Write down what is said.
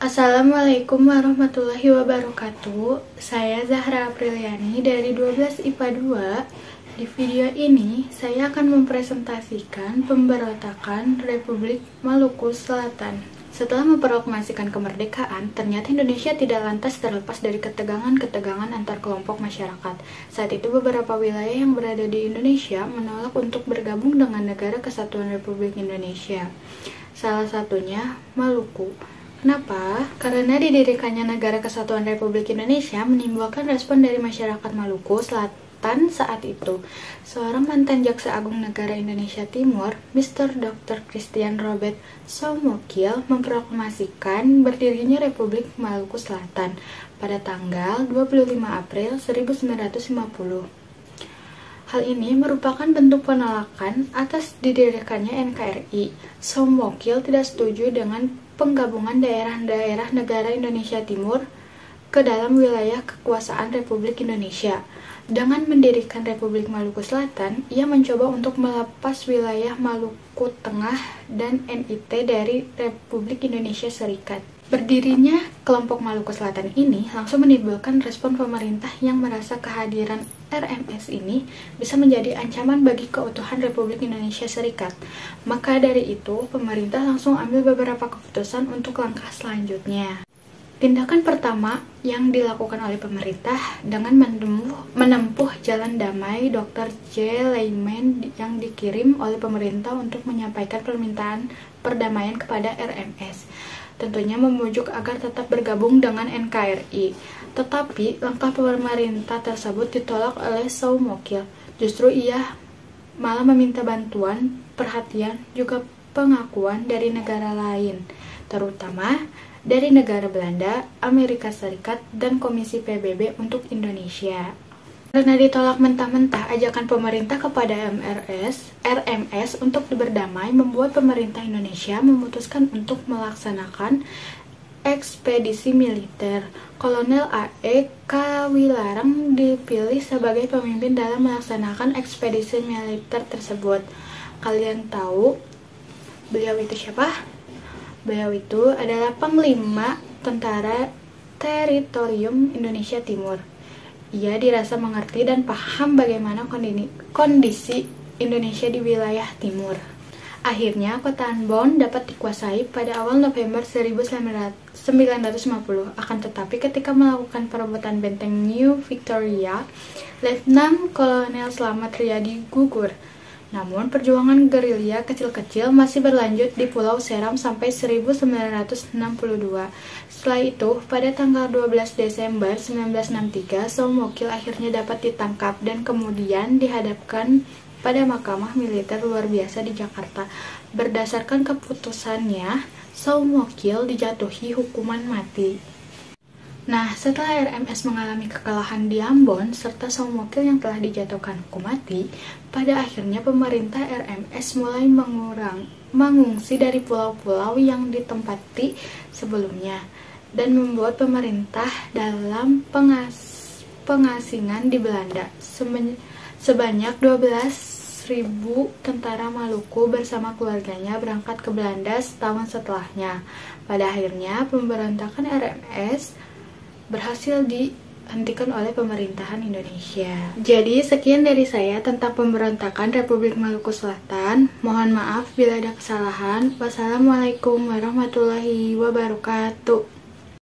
Assalamualaikum warahmatullahi wabarakatuh. Saya Zahra Apriliani dari 12 IPA 2. Di video ini, saya akan mempresentasikan pemberontakan Republik Maluku Selatan. Setelah memproklamasikan kemerdekaan, ternyata Indonesia tidak lantas terlepas dari ketegangan-ketegangan antar kelompok masyarakat. Saat itu beberapa wilayah yang berada di Indonesia menolak untuk bergabung dengan Negara Kesatuan Republik Indonesia. Salah satunya Maluku. Kenapa? Karena didirikannya Negara Kesatuan Republik Indonesia menimbulkan respon dari masyarakat Maluku Selatan saat itu. Seorang mantan Jaksa Agung Negara Indonesia Timur, Mr. Dr. Christian Robert Soumokil, memproklamasikan berdirinya Republik Maluku Selatan pada tanggal 25 April 1950. Hal ini merupakan bentuk penolakan atas didirikannya NKRI. Soumokil tidak setuju dengan penggabungan daerah-daerah negara Indonesia Timur ke dalam wilayah kekuasaan Republik Indonesia. Dengan mendirikan Republik Maluku Selatan, ia mencoba untuk melepas wilayah Maluku Tengah dan NIT dari Republik Indonesia Serikat. Berdirinya kelompok Maluku Selatan ini langsung menimbulkan respon pemerintah yang merasa kehadiran RMS ini bisa menjadi ancaman bagi keutuhan Republik Indonesia Serikat. Maka dari itu, pemerintah langsung ambil beberapa keputusan untuk langkah selanjutnya. Tindakan pertama yang dilakukan oleh pemerintah dengan menempuh jalan damai Dr. J. Lyman yang dikirim oleh pemerintah untuk menyampaikan permintaan perdamaian kepada RMS. Tentunya memujuk agar tetap bergabung dengan NKRI. Tetapi langkah pemerintah tersebut ditolak oleh Soumokil. Justru ia malah meminta bantuan, perhatian, juga pengakuan dari negara lain, terutama dari negara Belanda, Amerika Serikat, dan Komisi PBB untuk Indonesia. Karena ditolak mentah-mentah ajakan pemerintah kepada RMS untuk berdamai, membuat pemerintah Indonesia memutuskan untuk melaksanakan ekspedisi militer. Kolonel A.E. Kawilarang dipilih sebagai pemimpin dalam melaksanakan ekspedisi militer tersebut. Kalian tahu beliau itu siapa? Beliau itu adalah Panglima Tentara Teritorium Indonesia Timur. Ia dirasa mengerti dan paham bagaimana kondisi Indonesia di wilayah timur. Akhirnya, kota Ambon dapat dikuasai pada awal November 1950. Akan tetapi, ketika melakukan perebutan benteng New Victoria, Letnan Kolonel Slamet Riyadi gugur. Namun, perjuangan gerilya kecil-kecil masih berlanjut di Pulau Seram sampai 1962. Setelah itu, pada tanggal 12 Desember 1963, Soumokil akhirnya dapat ditangkap dan kemudian dihadapkan pada mahkamah militer luar biasa di Jakarta. Berdasarkan keputusannya, Soumokil dijatuhi hukuman mati. Nah, setelah RMS mengalami kekalahan di Ambon serta Soumokil yang telah dijatuhkan hukum mati, pada akhirnya pemerintah RMS mulai mengungsi dari pulau-pulau yang ditempati sebelumnya dan membuat pemerintah dalam pengasingan di Belanda. Sebanyak 12.000 tentara Maluku bersama keluarganya berangkat ke Belanda setahun setelahnya. Pada akhirnya, pemberontakan RMS berhasil dihentikan oleh pemerintahan Indonesia. Jadi sekian dari saya tentang pemberontakan Republik Maluku Selatan. Mohon maaf bila ada kesalahan. Wassalamualaikum warahmatullahi wabarakatuh.